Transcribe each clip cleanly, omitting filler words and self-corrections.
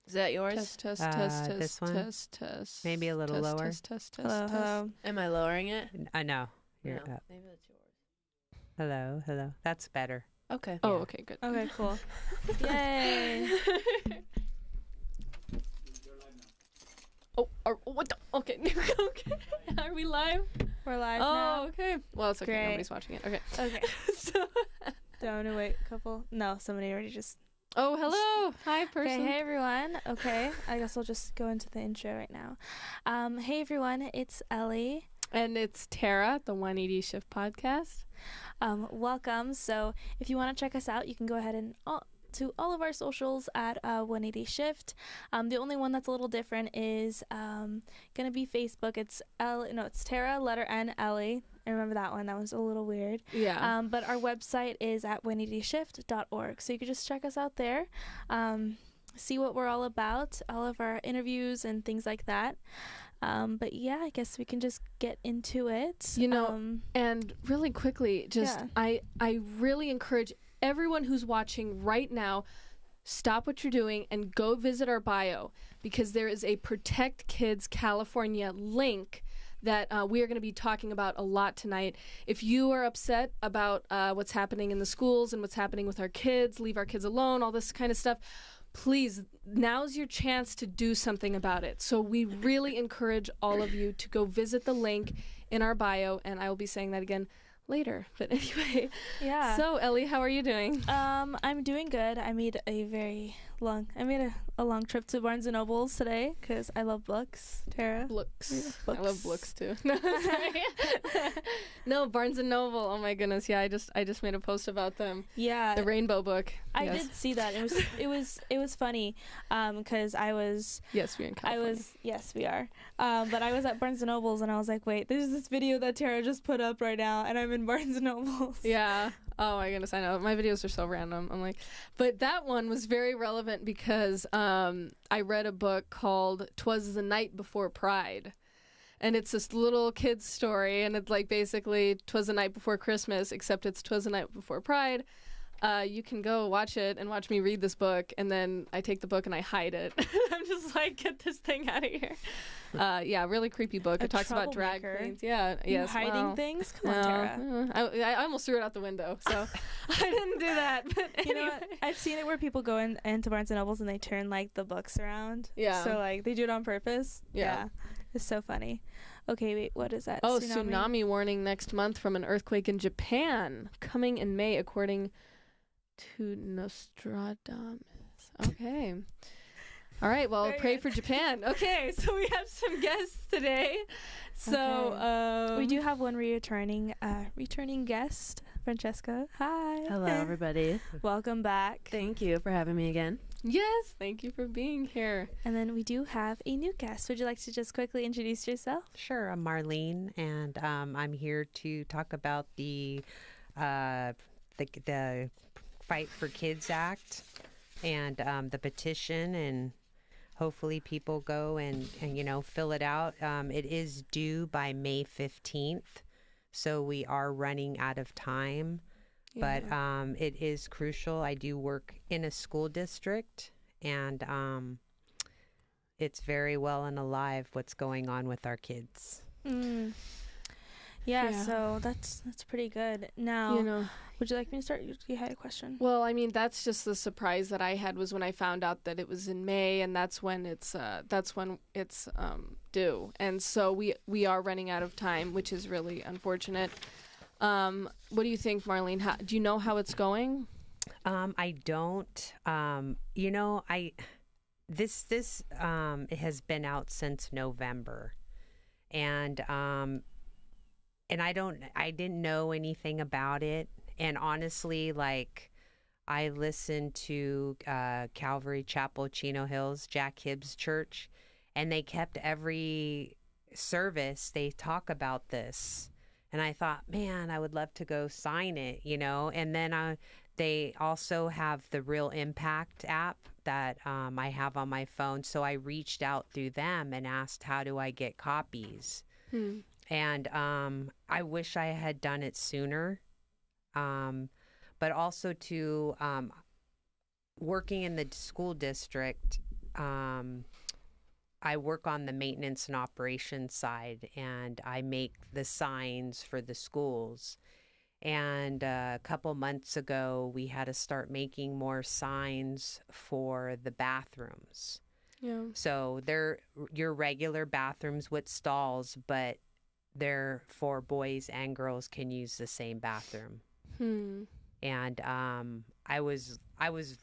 Is that yours? This one? test. Maybe a little lower. Test. Hello. Am I lowering it? No, you're No, up. maybe that's yours. Hello. That's better. Okay. Oh, Yeah. okay, good. Okay, cool. Yay. What the? Okay. Okay. Are we live? We're live Oh, now. okay. Well, it's okay. Great. Nobody's watching it. Okay. Okay. So, Do I want to wait a couple? No, somebody already just... oh, hello. Hi, person. Okay, hey everyone. Okay, I guess I'll just go into the intro right now. Hey everyone, it's Ellie. And it's Tara, the 180 Shift podcast. Welcome. So if you want to check us out, you can go ahead and to all of our socials at 180 Shift. The only one that's a little different is gonna be Facebook. It's it's Tara, letter N, Ellie. I remember that one. That was a little weird. Yeah. But our website is at 180shift.org. So you can just check us out there. See what we're all about, all of our interviews and things like that. But yeah, I guess we can just get into it. And really quickly, just Yeah. I really encourage everyone who's watching right now, stop what you're doing and go visit our bio, because there is a Protect Kids California link that we are going to be talking about a lot tonight. If you are upset about what's happening in the schools and what's happening with our kids, leave our kids alone, all this kind of stuff, please, now's your chance to do something about it. So we really encourage all of you to go visit the link in our bio, and I will be saying that again later. But anyway, Yeah. So Ellie, how are you doing? I'm doing good. I made a long trip to Barnes & Noble's today because I love books. Tara? Books. Books. I love books too. No, sorry. No, Barnes and Noble. Oh my goodness. Yeah, I just made a post about them. Yeah. The Rainbow Book. I Yes. did see that. It was funny because I was Yes, we're in California. yes, we are. But I was at Barnes & Noble's and I was like, wait, there's this video that Tara just put up right now and I'm in Barnes & Noble's. Yeah. Oh my goodness, I know. My videos are so random. I'm like, but that one was very relevant because I read a book called 'Twas the Night Before Pride. And it's this little kid's story, and it's like basically 'twas the night before Christmas, except it's 'twas the night before Pride. You can go watch it and watch me read this book, and then I take the book and I hide it. I'm just like, get this thing out of here. Yeah, really creepy book. It talks about drag troublemaker. queens. Yeah, You yes. hiding well, things? Come on, no. Tara. I almost threw it out the window, so I didn't do that. But You know anyway. what? I've seen it where people go into Barnes & Noble's and they turn like the books around. Yeah. So like they do it on purpose. Yeah. It's so funny. Okay, wait, what is that? Oh, tsunami warning next month from an earthquake in Japan coming in May, according to Nostradamus. Okay. All right. Well, Very pray good. for Japan. Okay. So we have some guests today. So we do have one returning guest, Francesca. Hi. Hello, everybody. Welcome back. Thank you for having me again. Yes. Thank you for being here. And then we do have a new guest. Would you like to just quickly introduce yourself? Sure, I'm Marlene, and I'm here to talk about the Fight for Kids Act and the petition, and hopefully people go and fill it out. It is due by May 15th, so we are running out of time. But it is crucial. I do work in a school district, and it's very well and alive what's going on with our kids. Yeah, Yeah. so that's pretty good. Now, would you like me to start? You had a question. Well, I mean, that's just the surprise that I had was when I found out that it was in May, and that's when it's due, and so we are running out of time, which is really unfortunate. What do you think, Marlene? Do you know how it's going? I don't. This it has been out since November, and I didn't know anything about it. And honestly, like, I listened to Calvary Chapel, Chino Hills, Jack Hibbs Church, and they kept every service, they talk about this. And I thought, man, I would love to go sign it, And then they also have the Real Impact app that I have on my phone. So I reached out through them and asked, how do I get copies? And I wish I had done it sooner. But also working in the school district, I work on the maintenance and operations side, and I make the signs for the schools. And a couple months ago, we had to start making more signs for the bathrooms. Yeah. So they're your regular bathrooms with stalls, but they're for boys and girls can use the same bathroom. And I was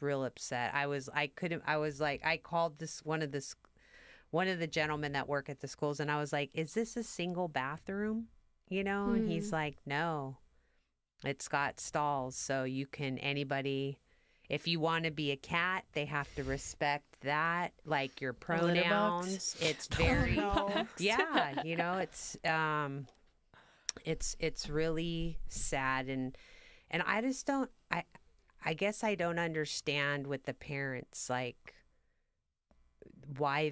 real upset. I called one of the gentlemen that work at the schools, and I was like, "Is this a single bathroom?" And he's like, "No, it's got stalls, so anybody, if you want to be a cat, they have to respect that, like your litter box? pronouns. It's very, yeah, it's really sad, and I just don't, I guess I don't understand with the parents, like why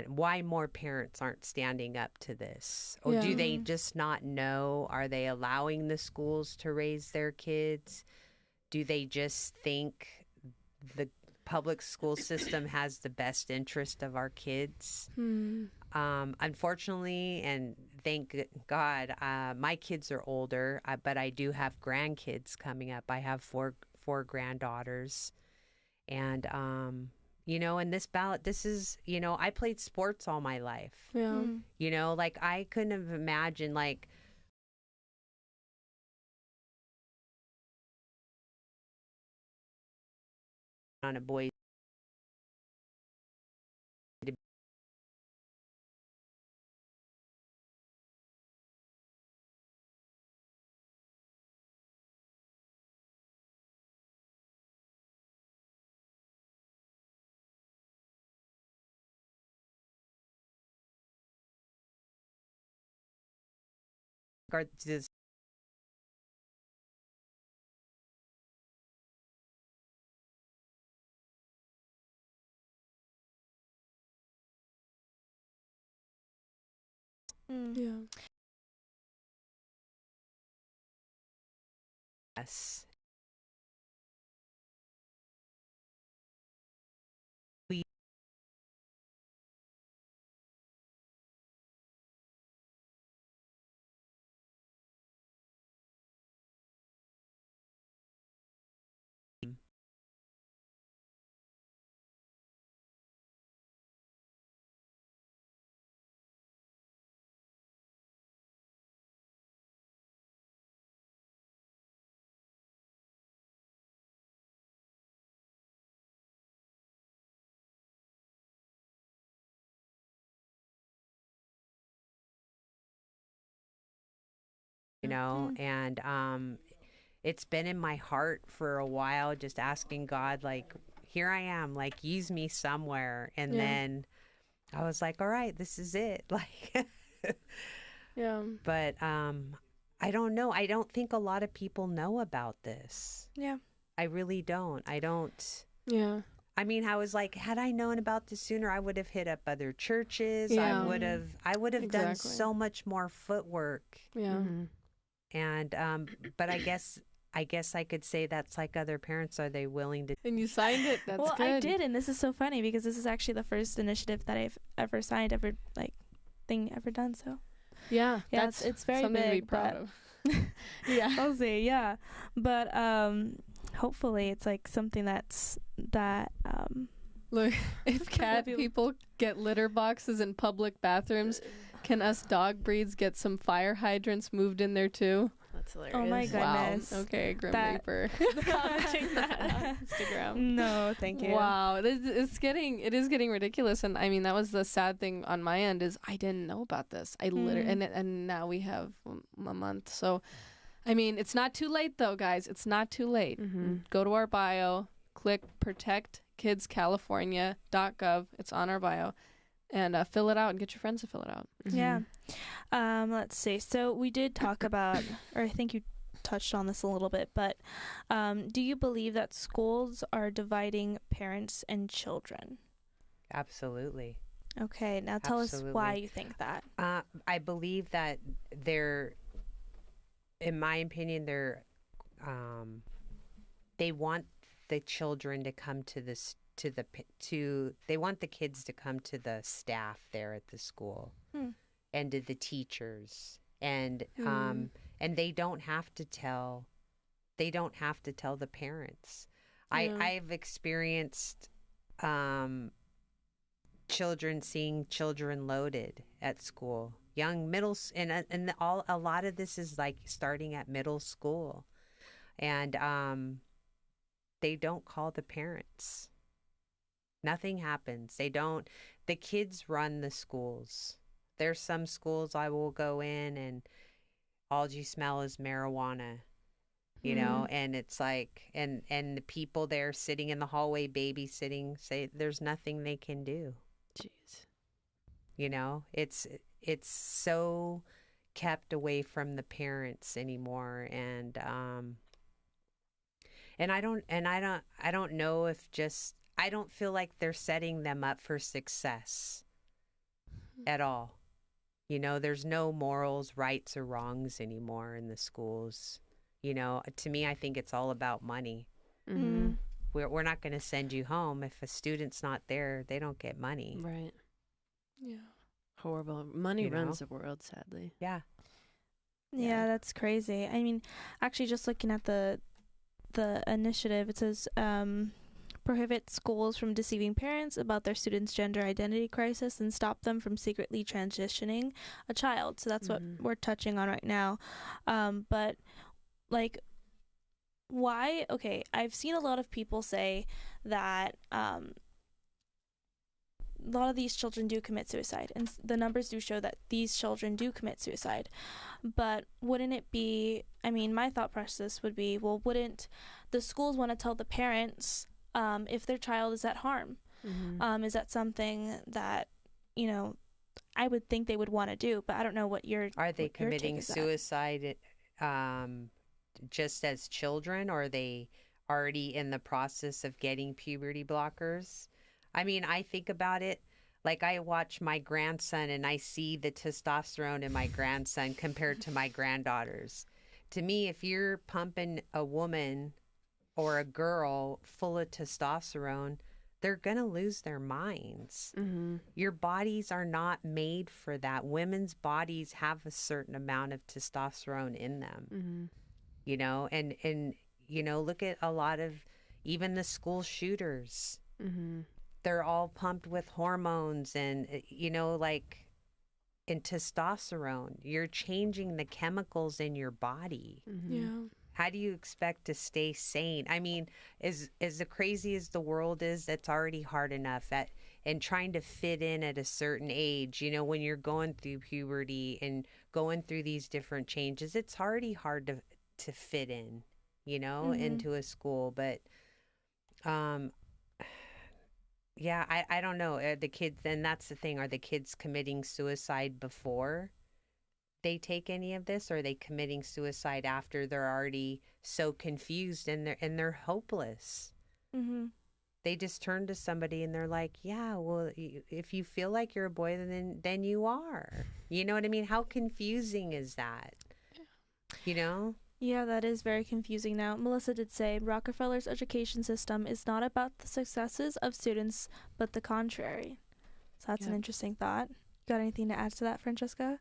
why more parents aren't standing up to this, or do they just not know? Are they allowing the schools to raise their kids? Do they just think the public school system has the best interest of our kids? Unfortunately, and thank God, my kids are older, but I do have grandkids coming up. I have four granddaughters, and and this is, I played sports all my life. Yeah. Like I couldn't have imagined, like, on a boy guard this. Yeah. Yes. And it's been in my heart for a while, just asking God, like, here I am, like, use me somewhere. And then I was like, all right, this is it. Like, Yeah. but I don't know. I don't think a lot of people know about this. Yeah. I really don't. Yeah. I mean, I was like, had I known about this sooner, I would have hit up other churches. Yeah. I would have done Exactly. so much more footwork. Yeah. And but I guess I could say that's like other parents. Are they willing to? And you signed it. That's well, good. I did, and this is so funny because this is actually the first initiative that I've ever signed, ever done. So Yeah. yeah, That's it's very something big, to be proud but of. Yeah. I'll say yeah, but hopefully it's like something that Look, if cat people- people get litter boxes in public bathrooms, can us dog breeds get some fire hydrants moved in there too? That's hilarious. Oh my goodness. Wow. Okay, Grim That- Reaper. Commenting that on Instagram. No, thank you. Wow, it is getting ridiculous, and I mean that was the sad thing on my end is I didn't know about this. I literally and now we have a month, so I mean it's not too late though, guys. It's not too late. Go to our bio, click protectkidscalifornia.gov. It's on our bio, and fill it out and get your friends to fill it out. Yeah. Let's see. So we did talk about, or I think you touched on this a little bit, but do you believe that schools are dividing parents and children? Absolutely. Okay, now tell us why you think that. I believe that in my opinion, they want the children to come to they want the kids to come to the staff there at the school and to the teachers, and they don't have to tell the parents. I've experienced seeing children loaded at school, young middle, and a lot of this is like starting at middle school, and they don't call the parents. Nothing happens. The kids run the schools. There's some schools I will go in and all you smell is marijuana, you know, and it's like, and the people there sitting in the hallway babysitting say there's nothing they can do. Jeez. You know, it's so kept away from the parents anymore. And I don't know if I don't feel like they're setting them up for success at all. You know, there's no morals, rights, or wrongs anymore in the schools. You know, to me, I think it's all about money. Mm-hmm. We're not going to send you home. If a student's not there, they don't get money. Right. Yeah. Horrible. Money You know? runs the world, sadly. Yeah. Yeah, that's crazy. I mean, actually, just looking at the initiative, it says prohibit schools from deceiving parents about their students' gender identity crisis and stop them from secretly transitioning a child. So that's what we're touching on right now. But like, why? Okay, I've seen a lot of people say that a lot of these children do commit suicide, and the numbers do show that these children do commit suicide. But wouldn't it be, I mean, my thought process would be, well, wouldn't the schools want to tell the parents if their child is at harm? Is that something that, you know, I would think they would want to do, but I don't know what Are they what your take committing is that. suicide just as children, or are they already in the process of getting puberty blockers? I mean, I think about it, like I watch my grandson and I see the testosterone in my grandson compared to my granddaughters. To me, if you're pumping a woman or a girl full of testosterone, they're going to lose their minds. Your bodies are not made for that. Women's bodies have a certain amount of testosterone in them, you know, and, you know, look at a lot of even the school shooters. They're all pumped with hormones and, you know, like in testosterone. You're changing the chemicals in your body. Yeah. How do you expect to stay sane? I mean, as crazy as the world is, that's already hard enough. And trying to fit in at a certain age, you know, when you're going through puberty and going through these different changes, it's already hard to fit in, you know, into a school. But, yeah, I don't know. The kids, and that's the thing. Are the kids committing suicide before they take any of this, or are they committing suicide after they're already so confused and they're hopeless? They just turn to somebody and they're like, yeah, well, if you feel like you're a boy, then you are. You know what I mean? How confusing is that? You know? Yeah, that is very confusing now. Melissa did say Rockefeller's education system is not about the successes of students, but the contrary. So that's an interesting thought. Got anything to add to that, Francesca?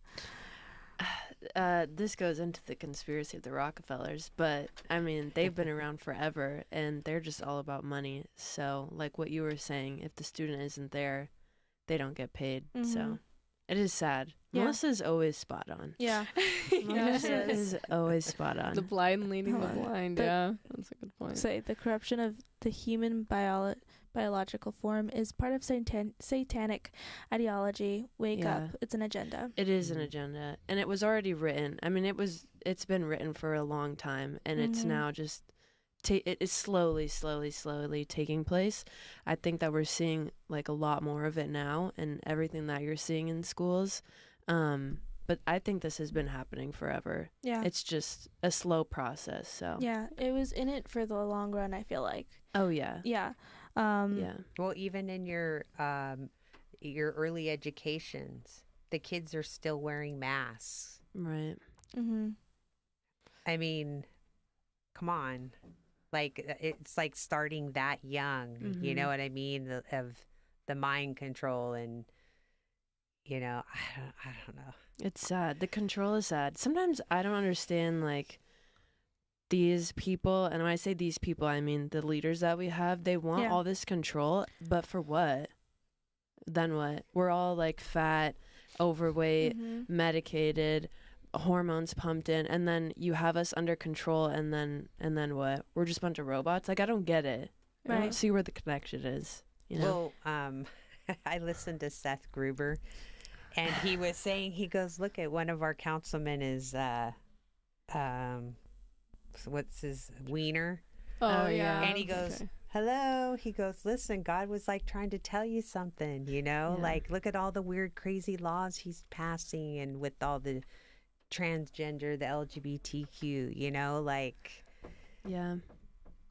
This goes into the conspiracy of the Rockefellers, but I mean, they've been around forever and they're just all about money. So, like what you were saying, if the student isn't there, they don't get paid. So, it is sad. Yeah. Melissa's always spot on. Yeah. Melissa is always spot on. The blind leading the blind. Yeah, that's a good point. Say the corruption of the human biological form is part of satanic ideology. Wake up! It's an agenda. It is an agenda, and it was already written. I mean, it's been written for a long time, and it's now just it is slowly taking place. I think that we're seeing like a lot more of it now, and everything that you're seeing in schools. But I think this has been happening forever. Yeah. It's just a slow process. So Yeah, it was in it for the long run, I feel like. Oh yeah. Yeah. Yeah. Well, even in your early educations, the kids are still wearing masks. Right. Mm-hmm. I mean, come on. Like it's like starting that young. You know what I mean? Of the mind control and I don't know. It's sad. The control is sad. Sometimes I don't understand like these people, and when I say these people, I mean the leaders that we have. They want all this control, but for what? Then what? We're all like fat, overweight, medicated, hormones pumped in, and then you have us under control, and then what? We're just a bunch of robots. Like I don't get it. I don't see where the connection is. You know? Well, I listened to Seth Gruber, and he was saying, he goes, look at one of our councilmen is what's his Wiener? Oh yeah. And he goes, hello. He goes, listen, God was like trying to tell you something, like look at all the weird, crazy laws he's passing, and with all the transgender, the LGBTQ, like. Yeah.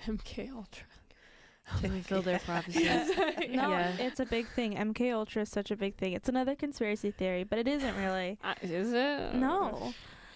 MK Ultra. Fulfill their prophecies. No, it's a big thing. MK Ultra is such a big thing. It's another conspiracy theory, but it isn't really. Is it? No.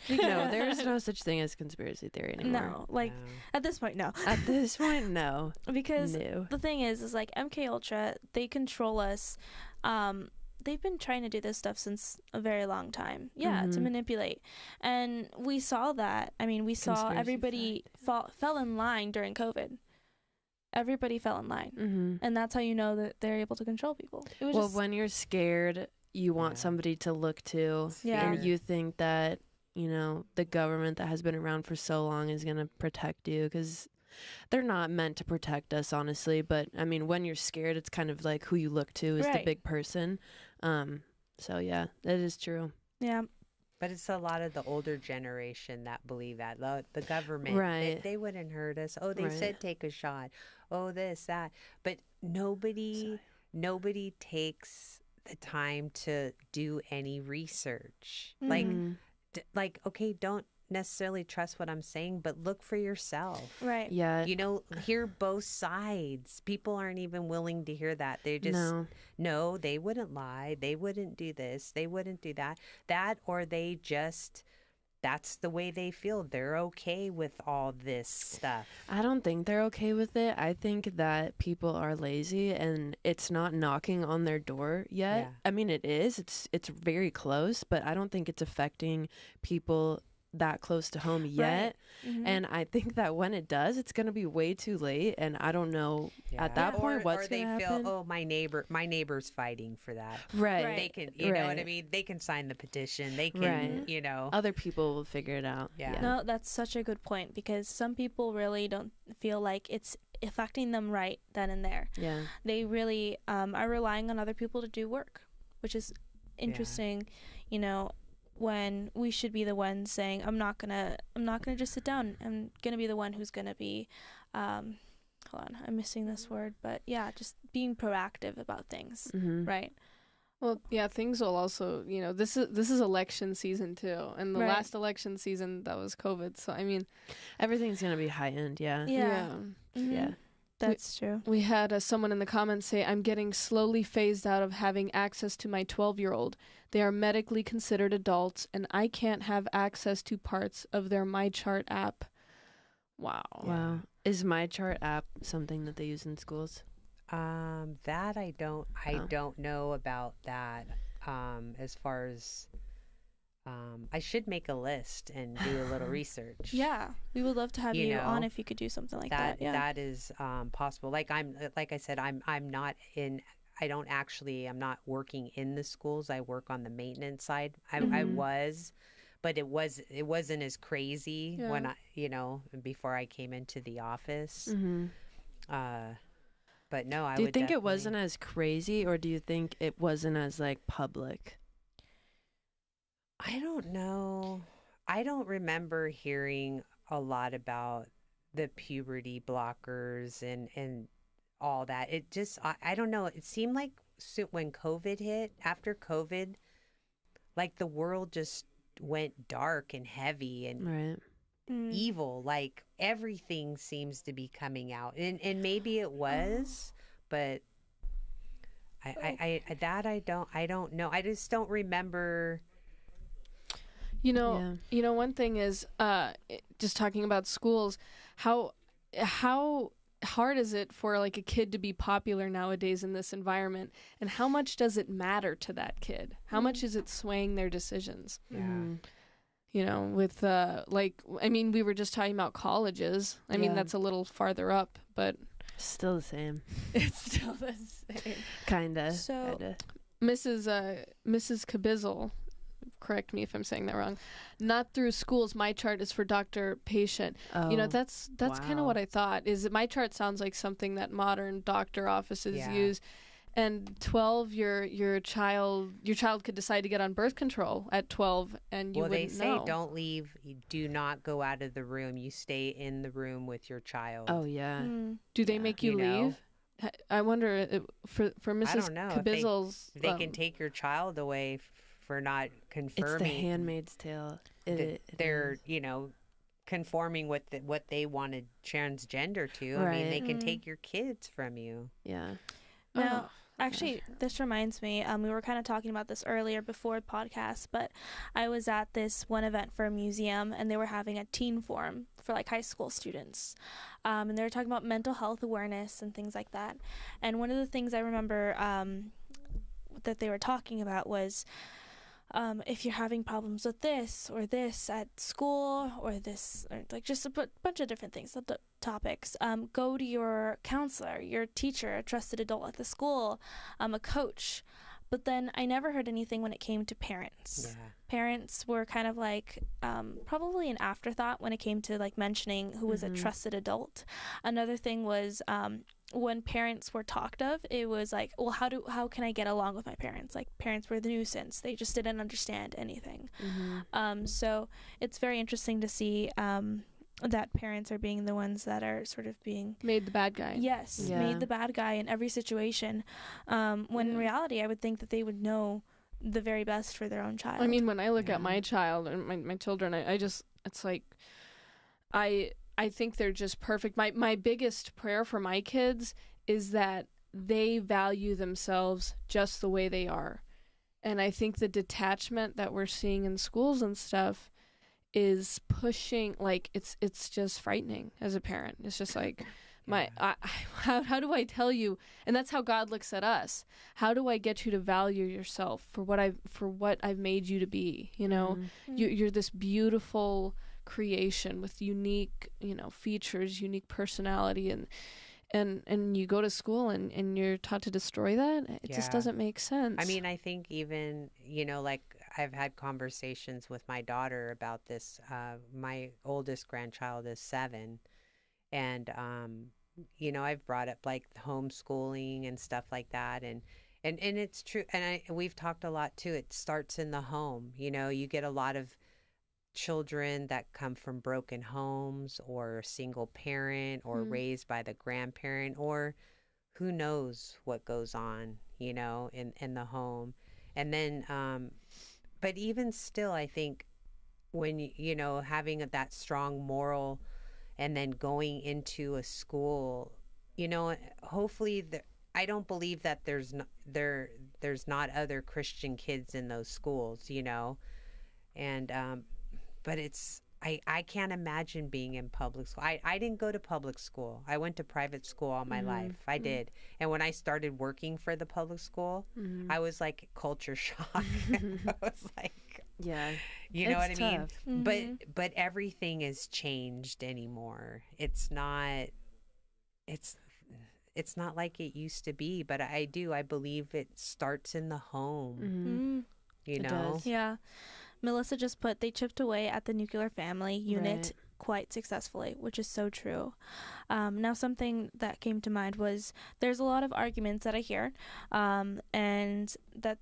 No, there's no such thing as conspiracy theory anymore. No, at this point, no. At this point, no. Because the thing is like MK Ultra, they control us. They've been trying to do this stuff since a very long time. Yeah, to manipulate. And we saw that. I mean, we saw everybody fell in line during COVID. Everybody fell in line. And that's how you know that they're able to control people. It was when you're scared, you want somebody to look to. Yeah. And you think that, the government that has been around for so long is going to protect you, because they're not meant to protect us, honestly. But, I mean, when you're scared, it's kind of like who you look to is the big person. So, yeah, that is true. Yeah. But it's a lot of the older generation that believe that. The government, they wouldn't hurt us. Oh, they said take a shot. Oh, this, that. But nobody takes the time to do any research. Like, okay, don't necessarily trust what I'm saying, but look for yourself. Right. Yeah. Hear both sides. People aren't even willing to hear that. They just, no, they wouldn't lie. They wouldn't do this. They wouldn't do that. Or they just, that's the way they feel. They're okay with all this stuff. I don't think they're okay with it. I think that people are lazy, and it's not knocking on their door yet. Yeah. I mean, it is. It's very close, but I don't think it's affecting people that close to home yet. And I think that when it does, it's going to be way too late, and I don't know at that point what's going to happen. Or they feel, my neighbor's fighting for that. Right. They can, you know what I mean? They can sign the petition. They can, Other people will figure it out. Yeah. No, that's such a good point, because some people really don't feel like it's affecting them right then and there. Yeah. They really are relying on other people to do work, which is interesting, when we should be the ones saying, I'm not gonna just sit down. I'm gonna be the one who's gonna be hold on, I'm missing this word, but just being proactive about things. Right. Well, yeah, things will also, this is election season too, and the last election season that was COVID. So I mean, everything's gonna be high end. Yeah. That's true. We had someone in the comments say, I'm getting slowly phased out of having access to my 12-year-old. They are medically considered adults, and I can't have access to parts of their MyChart app. Wow. Is MyChart app something that they use in schools? That I don't know about that. As far as I should make a list and do a little research. Yeah, we would love to have you on if you could do something like that. Yeah, that is possible. Like I said, I'm not working in the schools. I work on the maintenance side. I was, but it wasn't as crazy when before I came into the office. But no, do you think it wasn't as crazy, or do you think it wasn't as like public? I don't know. I don't remember hearing a lot about the puberty blockers and all that. It just, I don't know. It seemed like when COVID hit, after COVID, like the world just went dark and heavy and evil. Like everything seems to be coming out. And maybe it was, but I don't know. I just don't remember. One thing is just talking about schools, how how hard is it for like a kid to be popular nowadays in this environment, and how much does it matter to that kid? How much is it swaying their decisions? Yeah. Mhm. You know, with like, I mean, we were just talking about colleges. I mean, Yeah. that's a little farther up, but Still the same. It's still the same. Kinda. So- Kinda. Mrs. Kabizel, correct me if I'm saying that wrong. Not through schools. My chart is for doctor patient. You know, Oh, that's kind of wow. what I thought. Is that my chart sounds like something that modern doctor offices Yeah. use. And 12, your child could decide to get on birth control at 12, and you Well, they wouldn't say know. don't leave. You do not go out of the room. You stay in the room with your child. Oh yeah. Mm. Do they yeah. make you You know? leave? I wonder for Mrs. don't know if they- Kabizel's. They can take your child away for not It's confirming. the Handmaid's Tale. that they're, conforming with what they wanted transgender to. I mean, Right. they can Mm. take your kids from you. Yeah. Now, Oh, actually, this reminds me. We were kind of talking about this earlier before the podcast, but I was at this one event for a museum, and they were having a teen forum for like high school students, and they were talking about mental health awareness and things like that. And one of the things I remember that they were talking about was, if you're having problems with this or this at school or this, or like just a bunch of different things, topics, go to your counselor, your teacher, a trusted adult at the school, a coach. But then I never heard anything when it came to parents. Yeah. Parents were kind of like probably an afterthought when it came to like mentioning who was a Mhm. trusted adult. Another thing was when parents were talked of, it was like, well, how can I get along with my parents? Like parents were the nuisance. They just didn't understand anything. Mm-hmm. So it's very interesting to see that parents are being the ones that are sort of being made the bad guy. yes Yeah. made the bad guy in every situation. When in Yeah. reality, I would think that they would know the very best for their own child. I mean, when I look at Yeah. my child and my children, I just, it's like, I think they're just perfect. My biggest prayer for my kids is that they value themselves just the way they are. And I think the detachment that we're seeing in schools and stuff is pushing, like, it's just frightening as a parent. It's just like, how do I tell you? And that's how God looks at us. How do I get you to value yourself for what I've made you to be? You know, Mm-hmm. you're this beautiful creation with unique, features, unique personality, and you go to school and you're taught to destroy that. It just Yeah. doesn't make sense. I mean, I think even, like I've had conversations with my daughter about this. My oldest grandchild is 7. And, I've brought up like homeschooling and stuff like that. And it's true. And we've talked a lot too. It starts in the home. You get a lot of children that come from broken homes or single parent or raised by the grandparent, or who knows what goes on, in the home. And then, but even still, I think when, having that strong moral and then going into a school, hopefully I don't believe that there's not other Christian kids in those schools, and, but I can't imagine being in public school. I didn't go to public school. I went to private school all my life. I did. And when I started working for the public school, I was like culture shock. I was like, Yeah. you know what I It's mean? tough. But everything is changed anymore. It's not like it used to be, but I believe it starts in the home, Mm-hmm. you It know? does. Yeah. Melissa just put, they chipped away at the nuclear family unit Right. quite successfully, which is so true. Now, something that came to mind was there's a lot of arguments that I hear, and that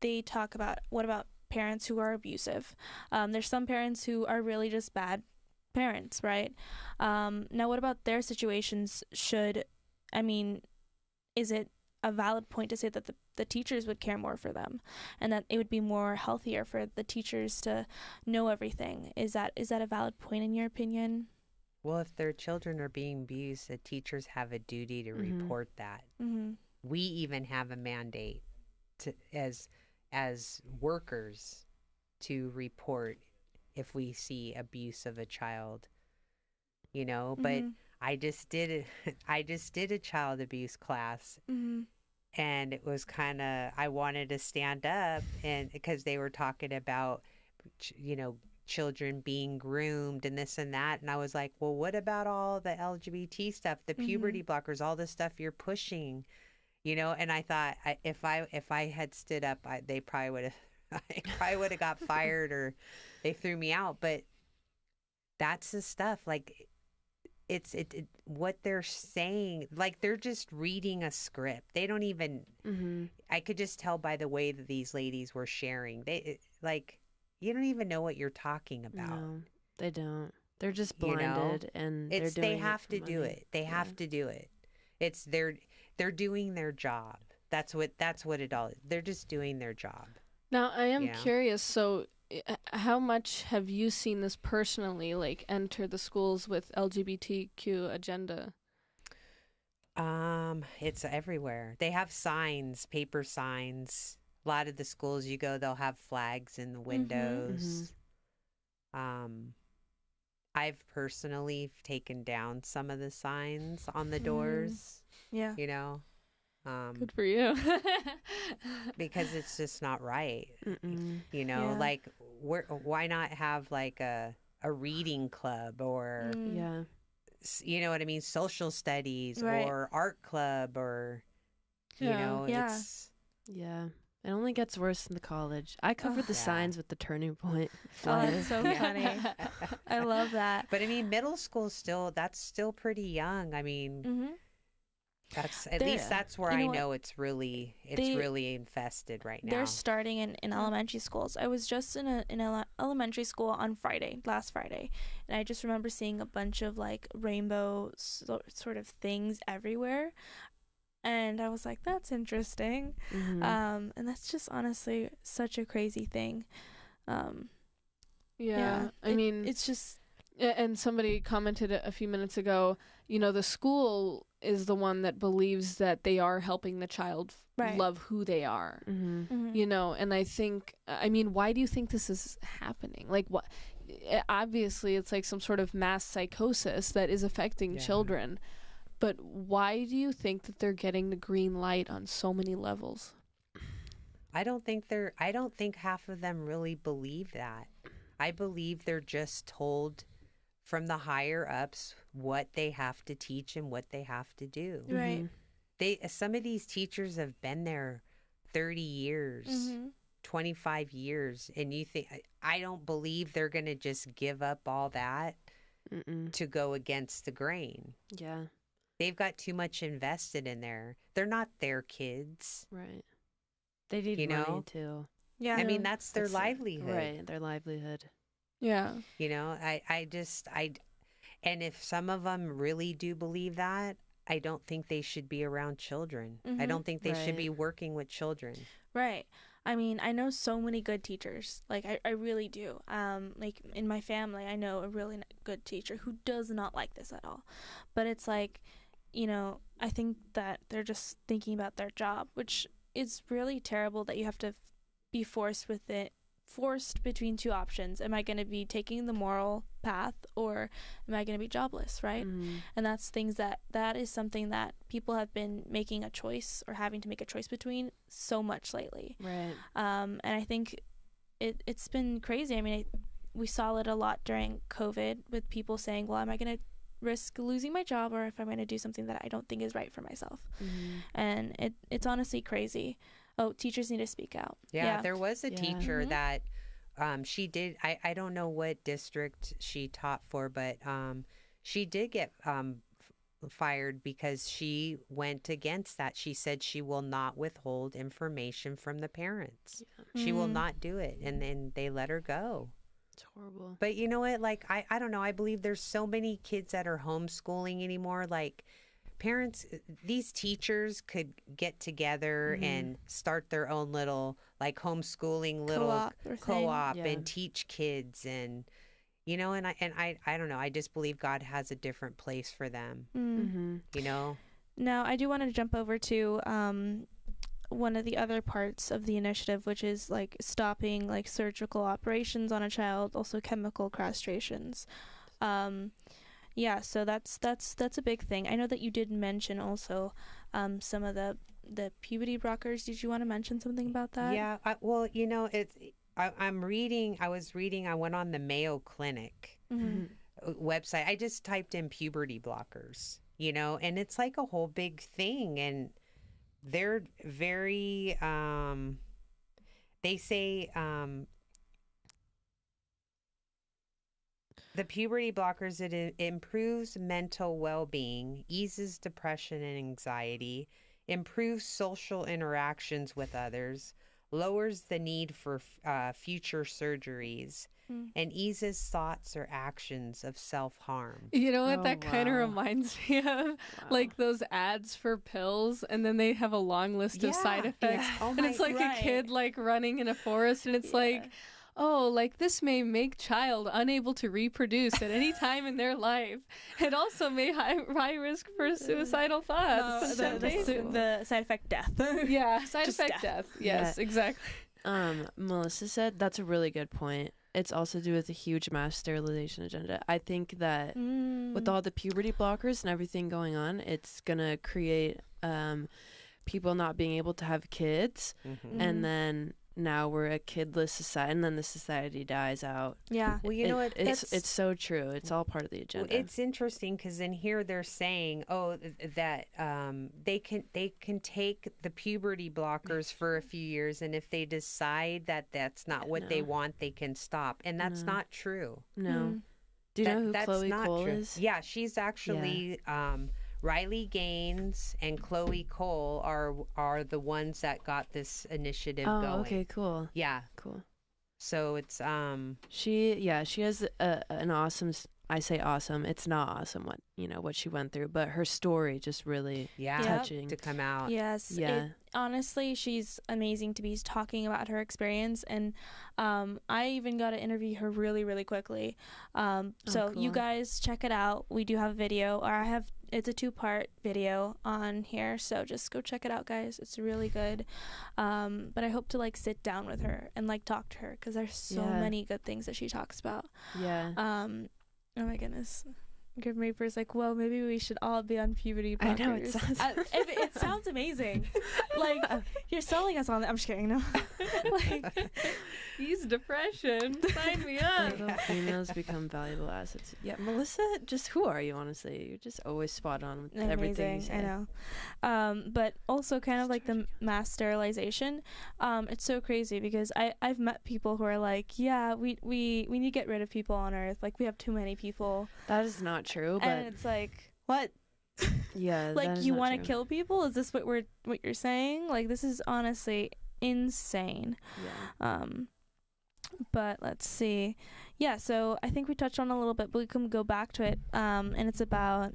they talk about, what about parents who are abusive? There's some parents who are really just bad parents, right? Now, what about their situations? Is it a valid point to say that the teachers would care more for them, and that it would be more healthier for the teachers to know everything? Is that a valid point in your opinion? Well, if their children are being abused, the teachers have a duty to Mhm. report that. Mm-hmm. We even have a mandate to, as workers, to report if we see abuse of a child, but Mm-hmm. I just did a child abuse class, Mhm. and it was kind of, I wanted to stand up, and because they were talking about, children being groomed and this and that, and I was like, well, what about all the LGBT stuff, the puberty blockers, all the stuff you're pushing, And I thought, if I had stood up, they probably would have, I probably would have got fired, or they threw me out. But that's the stuff, like, it's what they're saying, like they're just reading a script. They don't even. I could just tell by the way that these ladies were sharing. You don't even know what you're talking about. No, they don't. They're just blinded, and it's they're doing they have it for to do money. it. They have to do it. It's they're doing their job. That's what it all is. They're just doing their job. Now, I am Yeah. curious. So, how much have you seen this personally, like, enter the schools with LGBTQ agenda? It's everywhere. They have signs, paper signs. A lot of the schools you go, they'll have flags in the windows. I've personally taken down some of the signs on the doors, Yeah. Good for you. because it's just not right. Yeah. Like, why not have like a reading club, or Yeah. you know what I mean, social studies, Right. or art club, or Yeah. Yeah. it's Yeah. It only gets worse in the college. I covered the Yeah. signs with the Turning Point Oh, flyer. that's so Yeah. funny. I love that. But I mean, middle school that's still pretty young. I mean, Mm-hmm. that's at They're- least that's where you know I what? know it's really infested right now. They're starting in elementary schools. I was just in a elementary school on last Friday, and I just remember seeing a bunch of like rainbow sort of things everywhere, and I was like, that's interesting. And that's just honestly such a crazy thing. Yeah. I mean, it's just and somebody commented a few minutes ago, the school is the one that believes that they are helping the child Right. love who they are. And I think, why do you think this is happening? Like, what? Obviously, it's like some sort of mass psychosis that is affecting Yeah. children. But why do you think that they're getting the green light on so many levels? I don't think half of them really believe that. I believe they're just told from the higher ups what they have to teach and what they have to do. right. Some of these teachers have been there 30 years, 25 years, and you think, I don't believe they're going to just give up all that to go against the grain. Yeah. They've got too much invested in there. They're not their kids. Right. They need You money know? too. Yeah. I mean, that's their That's it. livelihood. Right. Their livelihood. Yeah. And if some of them really do believe that, I don't think they should be around children. I don't think they should be Right. working with children. Right. I mean, I know so many good teachers. Like, I really do. Like, in my family, I know a really good teacher who does not like this at all. But it's like, I think that they're just thinking about their job, which is really terrible that you have to be forced between two options. Am I going to be taking the moral path, or am I going to be jobless, right? And that's things that is something that people have been making a choice, or having to make a choice between, so much lately. Right. And I think it's been crazy. I mean, we saw it a lot during COVID, with people saying, well, am I going to risk losing my job, or if I'm going to do something that I don't think is right for myself? And it's honestly crazy. Oh, teachers need to speak out. Yeah, there was a Yeah. teacher that she did. I don't know what district she taught for, but she did get fired because she went against that. She said she will not withhold information from the parents. She will not do it. And then they let her go. It's horrible. But you know what? Like, I don't know. I believe there's so many kids that are homeschooling anymore. Like, parents, these teachers could get together and start their own little, like, homeschooling little Co-op or thing. co-op Yeah. and teach kids, and and I don't know. I just believe God has a different place for them. Now, I do want to jump over to one of the other parts of the initiative, which is like stopping like surgical operations on a child, also chemical castrations. yeah, so that's a big thing. I know that you did mention also some of the puberty blockers. Did you want to mention something about that? Yeah, well, I was reading, I went on the Mayo Clinic website. I just typed in puberty blockers, and it's like a whole big thing. And they're very, they say, the puberty blockers, it improves mental well-being, eases depression and anxiety, improves social interactions with others, lowers the need for future surgeries, and eases thoughts or actions of self-harm. You know what Oh, that kind of wow. reminds me of? Like those ads for pills, and then they have a long list of side effects. Yeah. Oh And it's like right. a kid like running in a forest, and it's like, oh, like this may make child unable to reproduce at any time in their life. It also may high risk for suicidal thoughts. The side effect death. Yeah, side Just effect death. Yes, Yeah. exactly. Melissa said that's a really good point. It's also to do with a huge mass sterilization agenda. I think that with all the puberty blockers and everything going on, it's gonna create people not being able to have kids, and then now we're a kidless society, and then the society dies out. Yeah. Well, you know what? It's so true. It's all part of the agenda. It's interesting because in here they're saying, that they can take the puberty blockers for a few years, and if they decide that that's not what they want, they can stop, and that's not true. No. Do you know who That's Chloe not Cole true. is? Yeah, she's actually Riley Gaines and Chloe Cole are the ones that got this initiative Oh, going. okay, cool. Yeah. Cool. So it's She has an awesome. I say awesome. It's not awesome what she went through, but her story just really touching to come out. Yes. Yeah. Honestly, she's amazing to be talking about her experience, and I even got to interview her really, really quickly. So you cool. guys check it out. We do have a video, or it's a 2-part video on here, so just go check it out, guys. It's really good. But I hope to sit down with her and talk to her, because there's so many good things that she talks about. Yeah. Oh my goodness. Grim Reaper's like, well, maybe we should all be on puberty blockers. I know, it sounds it sounds amazing. You're selling us on it. I'm just kidding. No. Use depression. Sign me up. Little females become valuable assets. Yeah, Melissa, just who are you, honestly? You're just always spot on with everything you say. I know. But also kind of like the mass sterilization. It's so crazy because I've met people who are like, yeah, we need to get rid of people on Earth. We have too many people. That is not true, but And it's like, what? yeah, that is you not want to true. kill people? Is this what you're saying? This is honestly insane. Yeah. But let's see. Yeah, so I think we touched on it a little bit, but we can go back to it. And it's about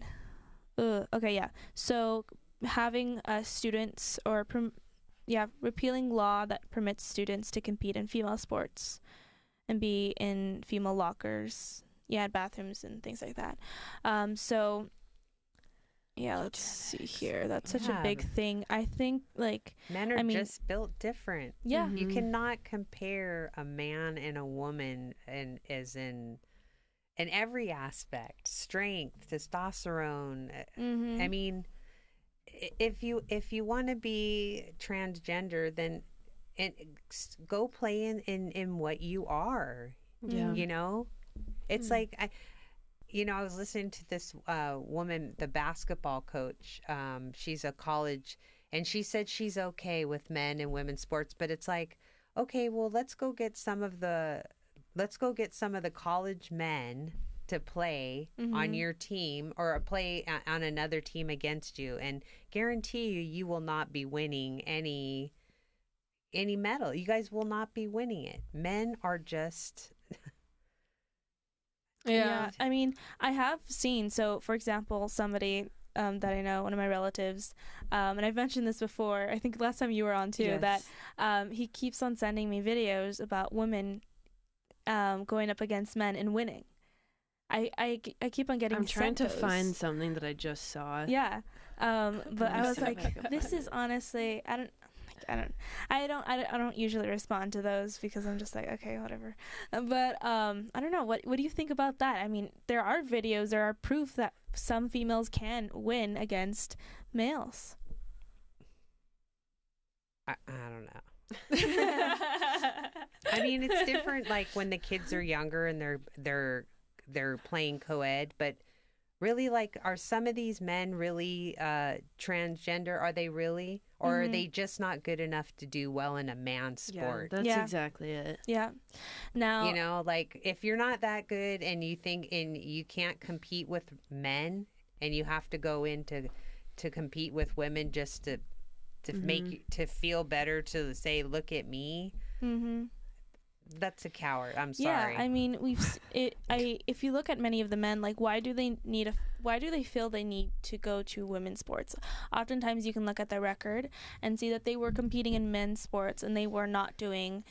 so having students or repealing law that permits students to compete in female sports and be in female lockers, bathrooms and things like that. Let's see here. That's such a big thing. I think Men are just built different. Yeah. You cannot compare a man and a woman in every aspect. Strength, testosterone. I mean, if you want to be transgender, then go play in what you are. Yeah. It's like I was listening to this woman, the basketball coach. She's a college, and she said she's okay with men and women's sports, but it's like, okay, well, let's go get some of the college men to play on your team or play on another team against you, and guarantee you will not be winning any medal. You guys will not be winning it. Men are just Yeah, I mean, I have seen, so for example, somebody that I know, one of my relatives, and I've mentioned this before, I think last time you were on too, that he keeps on sending me videos about women going up against men and winning. I keep on getting I'm trying to those. find something that I just saw. Yeah, but I was see if I like, can this find is honestly, I I don't usually respond to those because I'm just like, okay, whatever. But I don't know. What do you think about that? I mean, there are videos, there are proof that some females can win against males. I don't know. I mean, it's different. Like when the kids are younger and they're playing co-ed, but really, like, are some of these men really transgender? Are they really, or are they just not good enough to do well in a man's sport? That's Yeah. exactly it. Yeah. Now, You know, like if you're not that good and you think and you can't compete with men and you have to go in to compete with women just to make you to feel better, to say, look at me. That's a coward. I'm sorry. Yeah, I mean, if you look at many of the men, like, why do they feel they need to go to women's sports? Oftentimes you can look at their record and see that they were competing in men's sports and they were not doing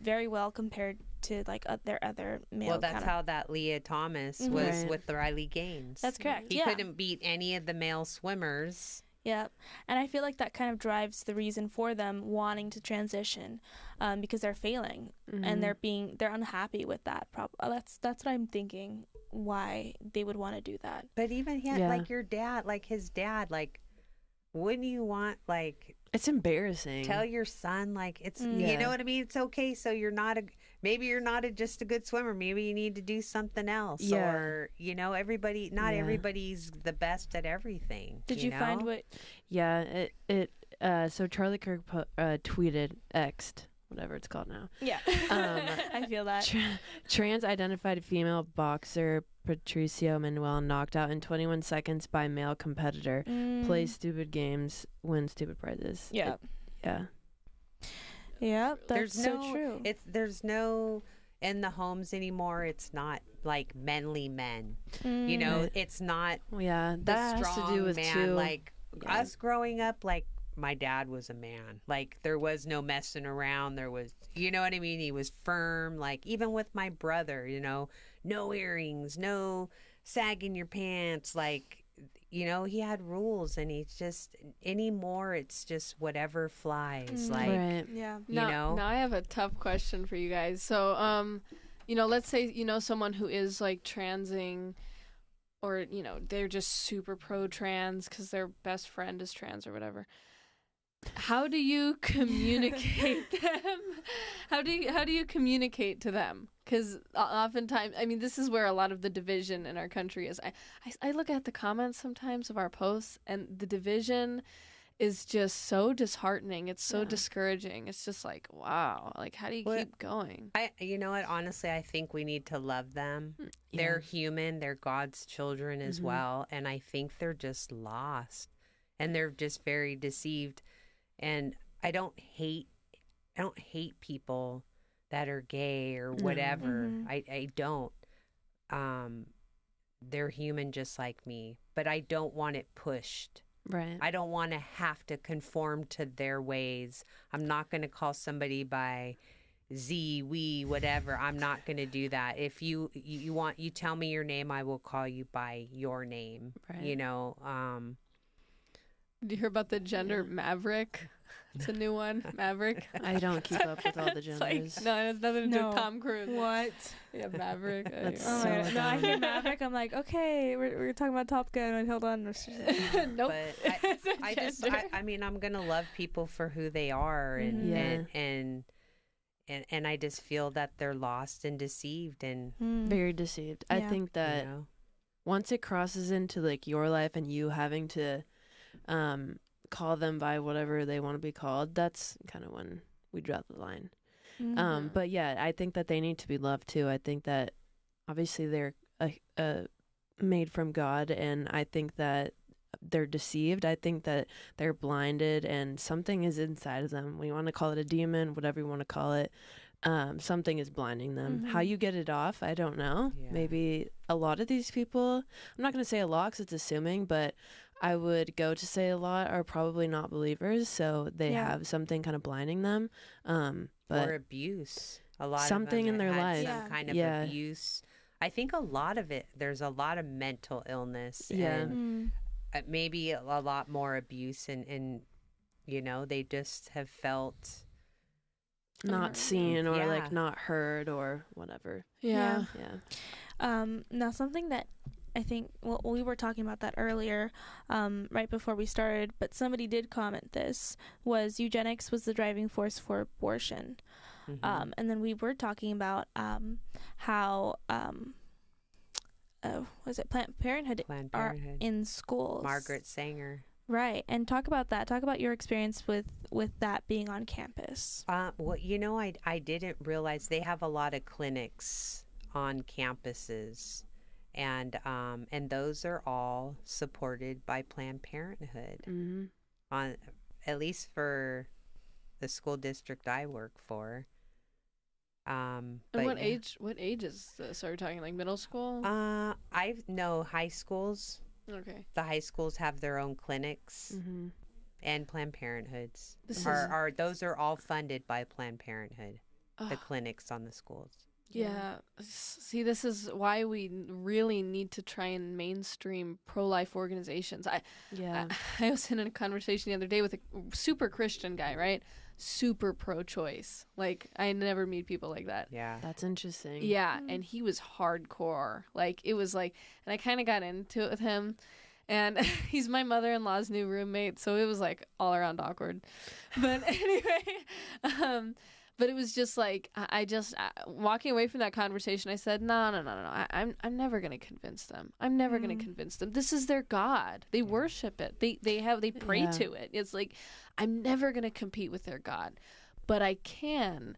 very well compared to like their other male. Well, that's how that Leah Thomas was with the Riley Gaines. That's correct. He yeah. couldn't beat any of the male swimmers. Yeah, and I feel like that kind of drives the reason for them wanting to transition, because they're failing and they're unhappy with that. That's what I'm thinking. Why they would want to do that? But even like your dad, like his dad, like, wouldn't you want, like, It's embarrassing. tell your son, like, it's you know what I mean? It's okay. So maybe you're not just a good swimmer. Maybe you need to do something else. Yeah. Or, you know, everybody's the best at everything. Did you find know? what? Yeah, so Charlie Kirk tweeted, X'd, whatever it's called now. Yeah, I feel that. Trans-identified female boxer Patricio Manuel knocked out in 21 seconds by male competitor. Play stupid games, win stupid prizes. Yeah. Yeah. Yeah, that's There's so true. There's no in the homes anymore. It's not like manly men. You know, Right. it's not Well, yeah, the that has strong to do with man. too. Like Yeah. us growing up, like my dad was a man. Like there was no messing around. There was, you know what I mean? He was firm. Like even with my brother, you know, no earrings, no sagging your pants. Like, you know, he had rules, and he's just anymore. It's just whatever flies. Like, right. Yeah. you now, know? Now I have a tough question for you guys. So, you know, let's say, you know, someone who is like transing, or, you know, they're just super pro trans because their best friend is trans or whatever. How do you communicate them? How do you communicate to them? Because oftentimes, I mean, this is where a lot of the division in our country is. I look at the comments sometimes of our posts, and the division is just so disheartening. It's so discouraging. It's just like, wow, like, how do you keep going? you know what? Honestly, I think we need to love them. They're human. They're God's children as well. And I think they're just lost, and they're just very deceived. And I don't hate people that are gay or whatever. I don't. They're human just like me, but I don't want it pushed. Right. I don't want to have to conform to their ways. I'm not going to call somebody by Z, we, whatever. I'm not going to do that. If you tell me your name, I will call you by your name. Right. You know, Did you hear about the gender maverick? It's a new one, Maverick. I don't keep up with all the It's like, genders. no, it has nothing to do with No. Tom Cruise. What? Yeah, Maverick. That's Oh so my God. No, I hear dumb. Maverick. I'm like, okay, we're talking about Top Gun. Wait, hold on. Nope. but I mean, I'm going to love people for who they are, and Yeah. and I just feel that they're lost and deceived, and Very deceived. I Yeah. think that you know. once it crosses into like your life and you having to call them by whatever they want to be called, that's kind of when we draw the line. But yeah, I think that they need to be loved too. I think that obviously they're made from God, and I think that they're deceived. I think that they're blinded, and something is inside of them. We want to call it a demon, whatever you want to call it. Something is blinding them. How you get it off, I don't know. Yeah. Maybe a lot of these people, I'm not going to say a lot because it's assuming, but I would go to say a lot are probably not believers, so they have something kind of blinding them. But or abuse. A lot something of in them their had life. some kind of Yeah. abuse. I think a lot of it. There's a lot of mental illness. Yeah. And maybe a lot more abuse, and You know, they just have felt not seen or Yeah. like not heard or whatever. Yeah. Yeah. Now something that I think, well, we were talking about that earlier, right before we started, but somebody did comment this, was eugenics was the driving force for abortion. And then we were talking about how, was it Planned Parenthood Planned are Parenthood. in schools. Margaret Sanger. Right, and talk about that. Talk about your experience with that being on campus. Well, you know, I didn't realize they have a lot of clinics on campuses, and those are all supported by Planned Parenthood. Mm-hmm. On at least for the school district I work for. And But what yeah. age? What age is this? Are we talking like middle school? I know high schools. Okay. The high schools have their own clinics. Mm-hmm. And Planned Parenthoods This are those are all funded by Planned Parenthood. The Ugh. clinics on the schools. Yeah. See, this is why we really need to try and mainstream pro-life organizations. Yeah. I was in a conversation the other day with a super Christian guy, right? Super pro-choice. Like, I never meet people like that. Yeah. That's interesting. Yeah, and he was hardcore. Like, it was like, and I kind of got into it with him. And he's my mother-in-law's new roommate, so it was like all around awkward. But anyway, but it was just like I just walking away from that conversation. I said, no. I'm never gonna convince them. I'm never gonna convince them. This is their God. They worship it. They pray Yeah. to it. It's like I'm never gonna compete with their God, but I can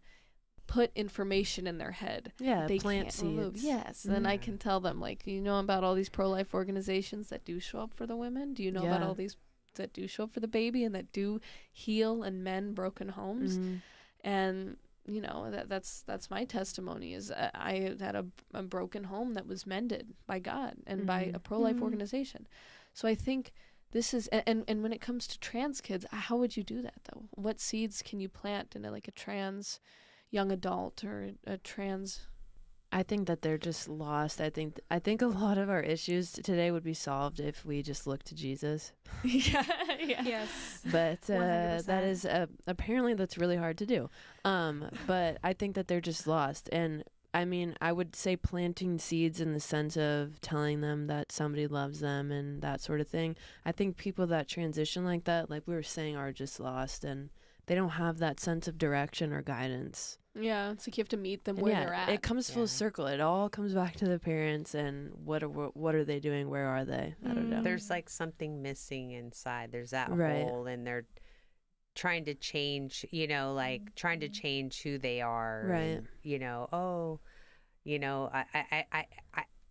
put information in their head. Yeah. They Plant can't remove. seeds. Yes, and I can tell them, like, you know about all these pro-life organizations that do show up for the women? Do you know about Yeah. all these that do show up for the baby and that do heal and mend broken homes? Mhm. And you know that's my testimony is I had a broken home that was mended by God and by a pro-life organization. So I think this is and when it comes to trans kids, how would you do that though? What seeds can you plant in like a trans young adult or a trans? I think that they're just lost. I think a lot of our issues today would be solved if we just look to Jesus. yeah. Yes. But 100%. that is apparently that's really hard to do. But I think that they're just lost. And I mean, I would say planting seeds in the sense of telling them that somebody loves them and that sort of thing. I think people that transition like that, like we were saying, are just lost and they don't have that sense of direction or guidance. Yeah, it's like you have to meet them And where yeah, they're at. it comes full Yeah. circle. It all comes back to the parents and what are they doing? Where are they? I don't know. There's like something missing inside. There's that Right. hole, and they're trying to change, you know, like trying to change who they are. Right. And, you know,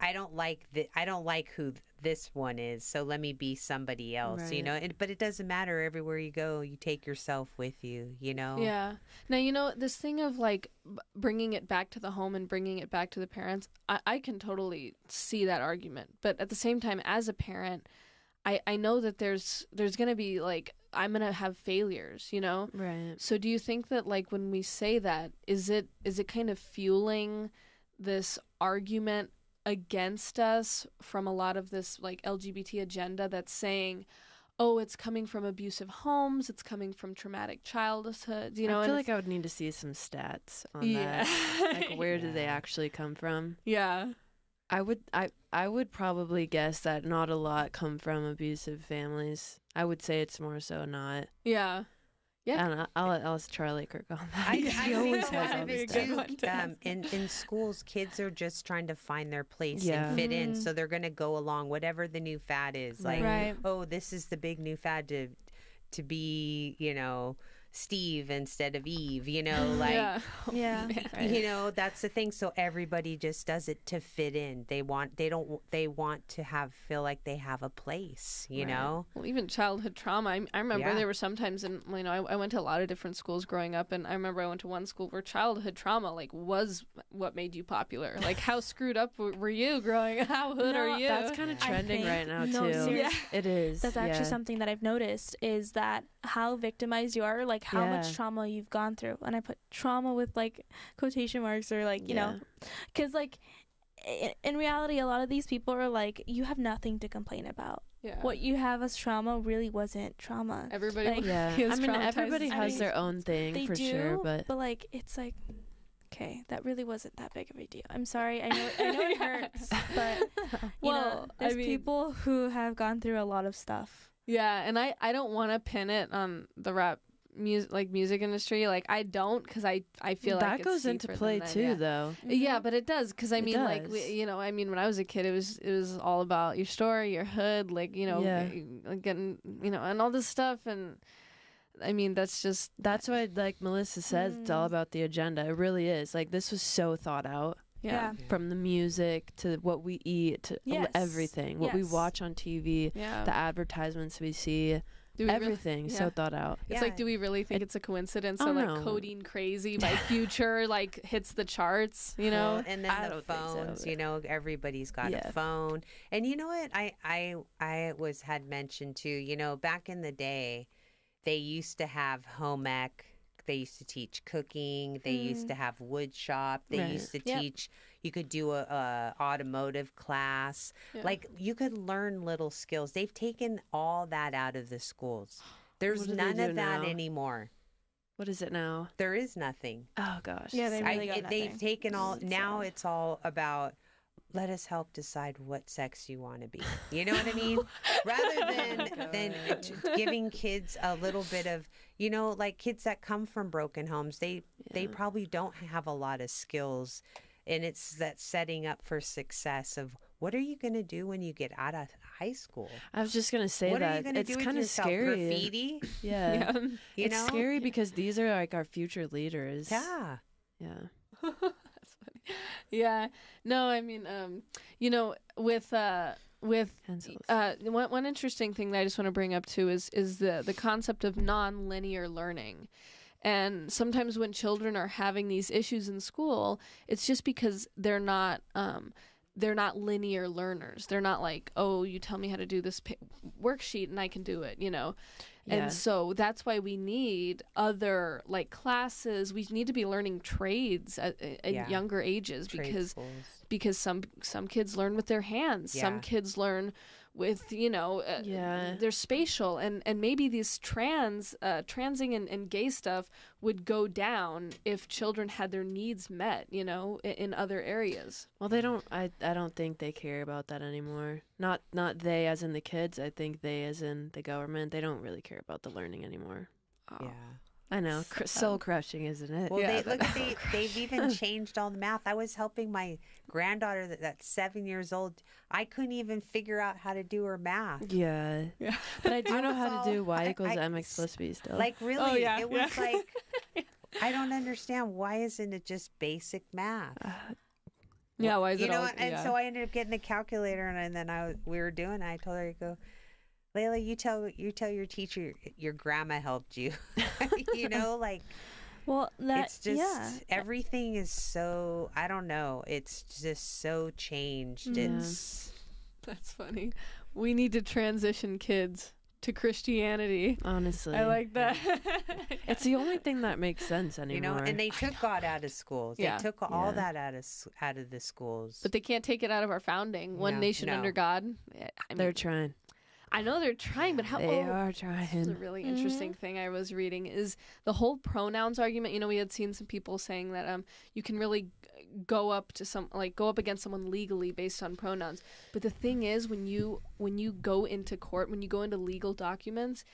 I don't like I don't like who this one is, so let me be somebody else, you Right. know. But it doesn't matter. Everywhere you go, you take yourself with you, you know. Yeah. Now, you know, this thing of like bringing it back to the home and bringing it back to the parents, I can totally see that argument. But at the same time, as a parent, I know that there's going to be like, I'm going to have failures, you know? Right. So do you think that like when we say that, is it kind of fueling this argument against us from a lot of this like LGBT agenda that's saying, oh, it's coming from abusive homes, it's coming from traumatic childhoods, you know? I feel and like I would need to see some stats on Yeah. that. Like where do they Yeah. actually come from? yeah. I would probably guess that not a lot come from abusive families. I would say it's more so not. Yeah. Yeah. And I'll ask Charlie Kirk on that. I He always think has all that'd be the a good stats. one to ask. in schools, kids are just trying to find their place Yeah. and fit in, Mhm. so they're going to go along whatever the new fad is. Like, Right. oh, this is the big new fad to be, you know, Steve instead of Eve, you know, like, yeah. Yeah. you know, that's the thing. So everybody just does it to fit in. They want to feel like they have a place, you Right. know? Well, even childhood trauma. I remember Yeah. there were some times, and you know, I went to a lot of different schools growing up, and I remember I went to one school where childhood trauma like was what made you popular. Like, how screwed up were you growing? How hood No, are you? That's kind of I trending think- right now no, too. seriously. It is. That's actually yeah. something that I've noticed is that how victimized you are, like how much Yeah. trauma you've gone through. And I put trauma with like quotation marks or like, you know, because like in reality, a lot of these people are like, you have nothing to complain about. Yeah. What you have as trauma really wasn't trauma. Everybody Like, Yeah, is I mean, traumatized. everybody I has mean, their own thing They for do, sure, but like, it's like, okay, that really wasn't that big of a deal. I'm sorry. I know it hurts, but you know, Well, I there's mean- people who have gone through a lot of stuff. Yeah, and I don't want to pin it on the rap music industry. Like, I don't, because I feel like that it's goes into deeper play than that, too, yeah. though. Yeah, but it does, because I It mean, like, does. I mean, when I was a kid, it was all about your story, your hood, like, Yeah. getting, and all this stuff, and I mean, that's why, like Melissa says, it's all about the agenda. It really is. Like, this was so thought out. yeah, From the music to what we eat to Yes. everything, what we Yes. watch on TV, yeah. the advertisements we see, Do we really- everything yeah. so thought out. It's like, do we really think it's a coincidence that Oh, like no. Codeine Crazy by Future like hits the charts? Well, and then I the don't think so, phones, but- everybody's got Yeah. a phone. And you know what? I had mentioned too, back in the day, they used to have home ec. They used to teach cooking. They used to have wood shop. They Right. used to Yep. teach. You could do a automotive class. Yeah. Like you could learn little skills. They've taken all that out of the schools. There's What do they none do of that now? anymore. What is it now? There is nothing. Oh gosh. Yeah, they really got they've nothing. taken all. Now sad. it's all about. Let us help decide what sex you want to be. You know what I mean? Rather than giving kids a little bit of, like kids that come from broken homes, they probably don't have a lot of skills, and it's that setting up for success of what are you going to do when you get out of high school? I was just gonna say What are you that going to it's do with kind of yourself? scary. Graffiti? Yeah. yeah. You It's know? scary because these are like our future leaders. Yeah. Yeah. That's funny. Yeah. No, I mean, with Pencils. one interesting thing that I just want to bring up too is the concept of non-linear learning. And sometimes when children are having these issues in school, it's just because they're not linear learners. They're not like, oh, you tell me how to do this worksheet and I can do it, Yeah. And so that's why we need other like classes. We need to be learning trades at Yeah. younger ages Trade schools. because some kids learn with their hands. Yeah. Some kids learn with Yeah. they're spatial, and maybe these transing and gay stuff would go down if children had their needs met, in other areas. Well, they don't. I don't think they care about that anymore. Not they as in the kids. I think they as in the government. They don't really care about the learning anymore. Oh. Yeah. I know. Soul crushing, isn't it? Well, Yeah, they've even changed all the math. I was helping my granddaughter that's 7 years old. I couldn't even figure out how to do her math. Yeah. Yeah. But I do I know was how to do all- y equals I- mx plus b still. Like really, Oh, yeah, it was yeah. like I don't understand. Why isn't it just basic math? Yeah, why is you it know? all? And yeah. so I ended up getting a calculator, and then we were doing. I told her, I go, Layla, you tell your teacher your grandma helped you. Like. Well, that It's just yeah. everything is so I don't know. It's just so changed. Yeah. It's That's funny. We need to transition kids to Christianity. Honestly, I like that. It's the only thing that makes sense anymore. and they took God out of schools. Yeah. They took all Yeah. that out of the schools. But they can't take it out of our founding. One No, nation no. under God. they're trying. I know they're trying, but how? They oh, are This is a trying. really interesting thing I was reading is the whole pronouns argument. We had seen some people saying that you can really go up against someone legally based on pronouns. But the thing is, when you go into court, when you go into legal documents,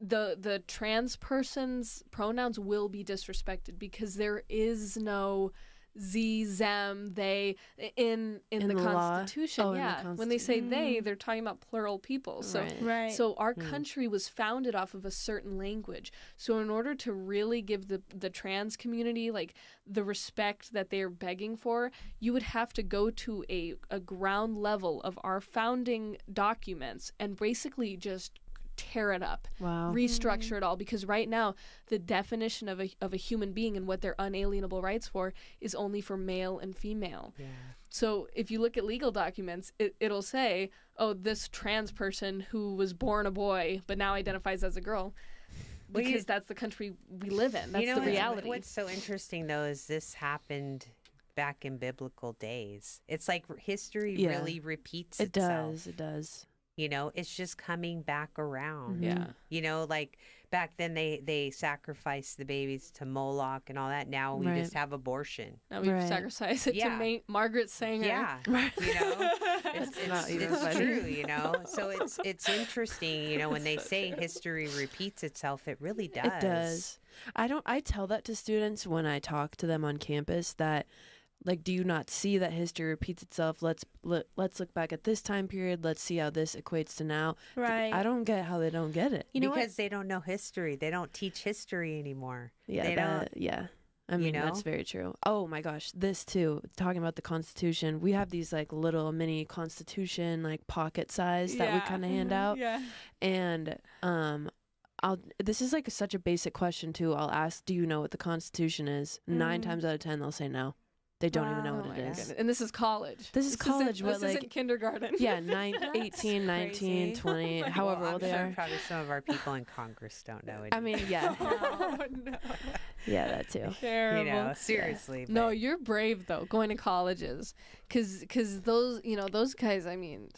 the trans person's pronouns will be disrespected because there is no z, them, they in the the law? Constitution. Oh, in the yeah, when they say they, they're talking about plural people. So Right. Right. so our country was founded off of a certain language. So in order to really give the trans community like the respect that they're begging for, you would have to go to a ground level of our founding documents and basically just tear it up, Wow. restructure it all, because right now the definition of a human being and what their unalienable rights for is only for male and female. yeah. So if you look at legal documents, it'll say, oh, this trans person who was born a boy but now identifies as a girl, Well, because that's the country we live in. That's the what's- reality. What's so interesting though is this happened back in biblical days. It's like history Yeah. really repeats It itself. does. It does. You know, it's just coming back around. Mhm. Yeah. You know, like back then they sacrificed the babies to Moloch and all that. Now we Right. just have abortion. Now we Right. sacrifice it Yeah. to Margaret Sanger. Yeah. Right. You know, it's not even it's funny. true, you know. So it's interesting, you know, when they say history repeats itself, it really does. It does. I tell that to students when I talk to them on campus that, like, do you not see that history repeats itself? Let's look back at this time period. Let's see how this equates to now. Right. I don't get how they don't get it. You know Because they don't know history. They don't teach history anymore. Yeah, They don't. yeah. I mean, know? that's very true. Oh my gosh, this too. Talking about the Constitution, we have these like little mini Constitution, like pocket size that we Yeah. kind of hand out. Yeah. And this is like such a basic question too. I'll ask, do you know what the Constitution is? 9 times out of 10, they'll say no. They don't even know Wow. what Oh it my is. goodness. And this is college. This is college, but This like, isn't kindergarten. yeah, 18, 19, crazy. 20, however Well, old I'm they sure are. probably some of our people in Congress don't know it. I mean, yeah, Oh, no. yeah, that too. Terrible. you know, seriously. No, but- you're brave though, going to colleges, cause those those guys. I mean,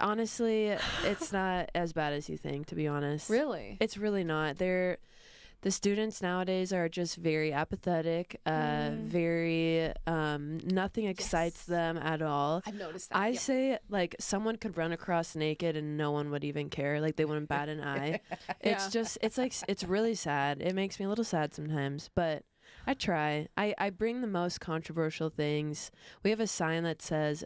Honestly, it's not as bad as you think, to be honest. really. It's really not. The students nowadays are just very apathetic, very, nothing excites them at all. I've noticed that. I say, like, someone could run across naked and no one would even care. Like, they wouldn't bat an eye. It's Yeah. just, it's like, it's really sad. It makes me a little sad sometimes, but I try. I bring the most controversial things. We have a sign that says,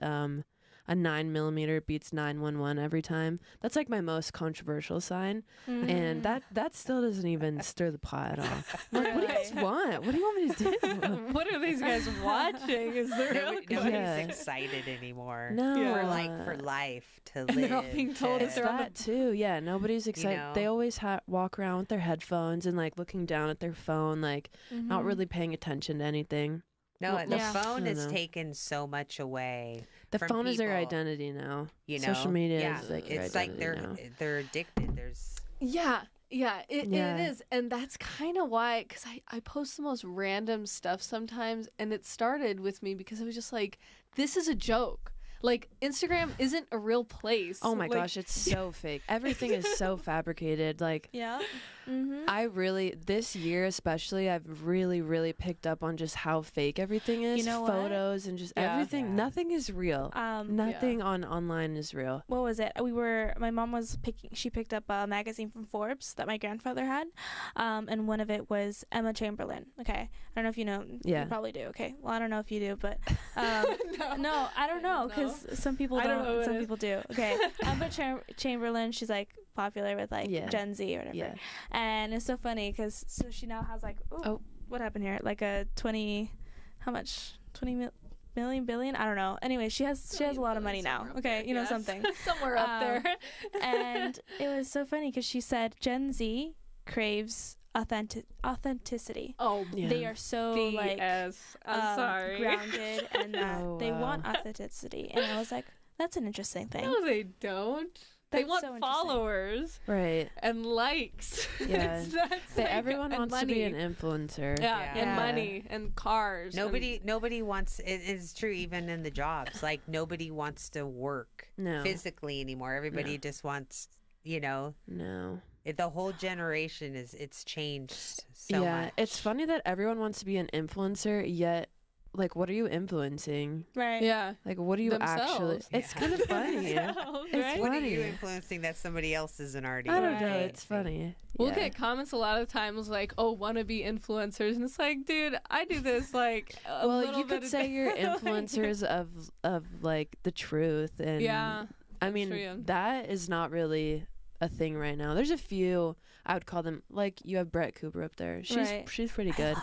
a 9mm beats 911 every time. That's like my most controversial sign. And that still doesn't even stir the pot at all. I'm like, what do you guys want? What do you want me to do? What are these guys watching? Is there Nobody's Yeah. excited anymore. No. Yeah. For life to And live. they're all being told to- if they're on That too, yeah. Nobody's excited. know? They always walk around with their headphones and like looking down at their phone, like not really paying attention to anything. No, Well, the yeah. phone I has don't know. taken so much away. The From phone is their people, identity now. You know, Social media yeah. is like their it's like identity they're now. addicted. There's Yeah, it Yeah. is. And that's kind of why, because I post the most random stuff sometimes. And it started with me because I was just like, this is a joke. Like, Instagram isn't a real place. Oh my Like, gosh, it's so fake. Everything is so fabricated. Like, Yeah. Mm-hmm. I really, this year especially, I've really picked up on just how fake everything is. You know what? Photos and just Yeah. everything. Yeah. Nothing is real. Nothing online is real. What was it? My mom was she picked up a magazine from Forbes that my grandfather had, and one of it was Emma Chamberlain. Okay, I don't know if you know. Yeah. You probably do. Okay, well, I don't know if you do, but no, I don't know because some people I don't know who some it is. people do. Okay, Emma Chamberlain, she's like popular with like Yeah. Gen Z or whatever, Yeah. and it's so funny because she now has like Oh. what happened here? Like a 20, how much? 20 million billion? I don't know. Anyway, she has a lot of money now. Okay, you know something. Somewhere up there. And it was so funny because she said Gen Z craves authenticity. Oh, Yeah. They are so like BS. I'm sorry. grounded, and that Oh, they want wow. authenticity. And I was like, that's an interesting thing. No, they don't. They That's want so interesting. followers Right. and likes. Yeah. It's not like- Everyone and wants to be money. an influencer. Yeah, Yeah. and money and cars. and- nobody wants. It's true, even in the jobs. Like nobody wants to work No. physically anymore. Everybody No. just wants. You know, No. the whole generation it's changed so yeah. much. It's funny that everyone wants to be an influencer, yet, like, what are you influencing? Right. Yeah. Like, what are you actually? Themselves. It's Yeah. kind of funny. Themselves, It's right? What are funny. you influencing that somebody else isn't already? I don't know. Right. It's funny. We'll Yeah. get comments a lot of times like, "Oh, wannabe influencers," and it's like, dude, I do this like a Well, little you could bit a say day. you're Like, influencers of like the truth, and Yeah. I mean true, yeah. that is not really a thing right now. There's a few I would call them, like, you have Brett Cooper up there. Right. She's pretty good.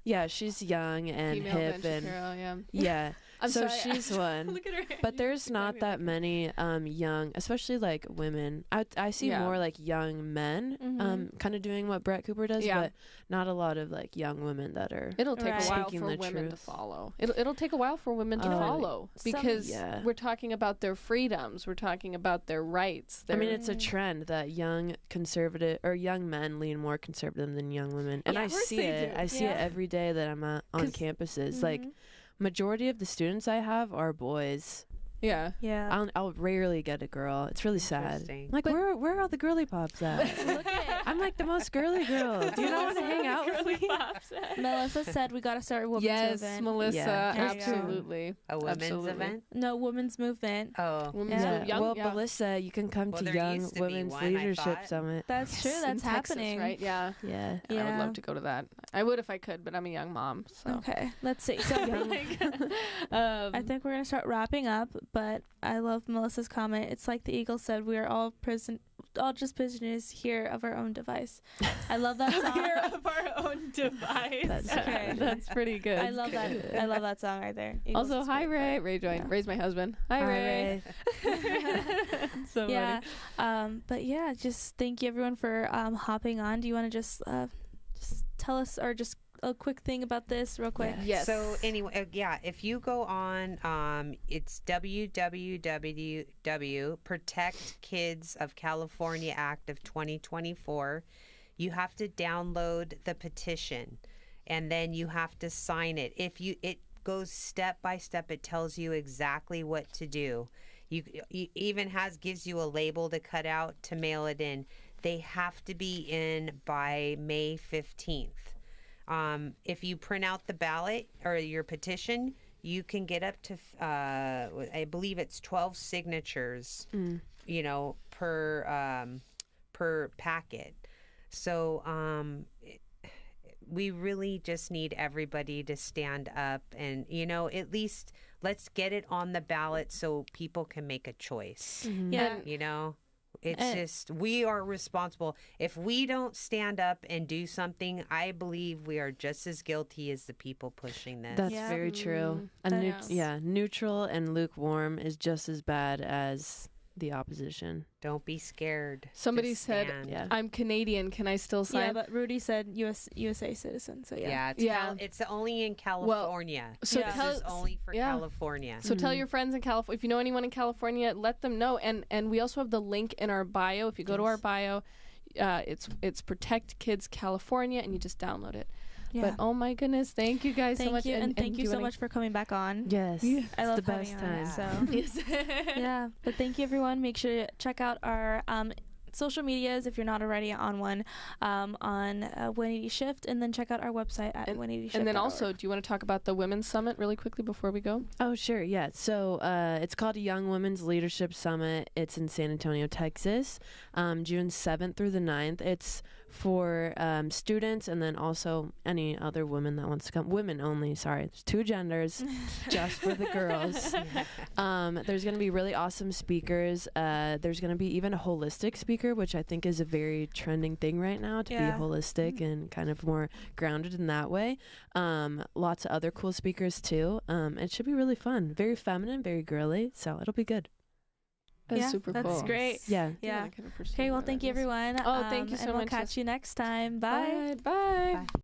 Yeah, she's young and Female hip Ben and Shapiro, yeah. yeah. I'm so sorry, she's one. Look at her. But there's not that many young, especially like women. I see Yeah. more like young men Mhm. kind of doing what Brett Cooper does, Yeah. but not a lot of like young women that are. It'll take Right. a while Speaking for the women to truth. follow. It'll take a while for women to Oh, follow some- because Yeah. we're talking about their freedoms. We're talking about their rights. I mean, their- it's a trend that young conservative or young men lean more conservative than young women, and Yeah, I of course see they it. do. I see it Yeah. every day that I'm on 'Cause- campuses. Like majority of the students I have are boys. Yeah. Yeah. I'll rarely get a girl. It's really sad. Interesting. Like, where are all the girly pops at? Look at I'm like the most girly girl. Do you not want to hang out with me? Melissa said we got to start a women's Yes, movement. Melissa, Yeah. There you go. absolutely. A women's Absolutely. event? No, women's movement. Oh. Women's Yeah. movement. Young, Well, yeah. Melissa, you can come Well, to there Young used to be Women's one, I Leadership thought. That's Summit. Yes, true. in That's Texas, happening. right? Yeah. Yeah. I Yeah. would love to go to that. I would if I could, but I'm a young mom, so. Okay, let's see. So I think we're gonna start wrapping up, but I love Melissa's comment. It's like the eagle said, we are all just prisoners here of our own device. I love that song. of our own device. That's Okay. That's pretty good. I love that. I love that song right there. Eagles Also, is hi great. Ray. Ray joined. Yeah. Ray's my husband. Hi, Ray. So Yeah. funny. But yeah, just thank you everyone for hopping on. Do you want to just tell us, or just a quick thing about this real quick? Yeah. Yes. So anyway, if you go on, it's www. Protect Kids of California Act of 2024. You have to download the petition, and then you have to sign it. It goes step by step. It tells you exactly what to do. You even gives you a label to cut out to mail it in. They have to be in by May 15th. If you print out the ballot or your petition, you can get up to, I believe it's 12 signatures, per packet. So, we really just need everybody to stand up and, at least let's get it on the ballot so people can make a choice. Yeah. It's just, we are responsible. If we don't stand up and do something, I believe we are just as guilty as the people pushing this. That's Yeah. very true. Neutral and lukewarm is just as bad as the opposition. Don't be scared. Somebody Just said, stand. Yeah. I'm Canadian. Can I still sign? Yeah, but Rudy said USA citizen. So yeah. Yeah, it's only in California. so this tell- is only for yeah. California. So tell your friends in California, if you know anyone in California, let them know. And we also have the link in our bio. If you go to our bio, it's Protect Kids California, and you just download it. Yeah. But oh my goodness, thank you guys so much. Thank you, and thank you do so any- much for coming back on. Yes. Yeah. I love it's the having best you on, time. So yeah, but thank you everyone. Make sure to check out our social medias if you're not already on one, on 180 Shift, and then check out our website at 180 Shift. And then also, do you want to talk about the Women's Summit really quickly before we go? Oh, sure. Yeah. So it's called Young Women's Leadership Summit. It's in San Antonio, Texas, June 7th through the 9th. It's for students and then also any other women that wants to come. Women only, sorry. There's 2 genders, just for the girls. There's going to be really awesome speakers. There's going to be even a holistic speaker, which I think is a very trending thing right now, to Yeah. be holistic and kind of more grounded in that way. Lots of other cool speakers too. It should be really fun. Very feminine, very girly, so it'll be good. That's Yeah, super that's cool. great. Yeah. Yeah. I kind of pursue Okay, well, what thank that you is. everyone. Oh, thank you so and we'll much. catch you next time. Bye. Bye. Bye.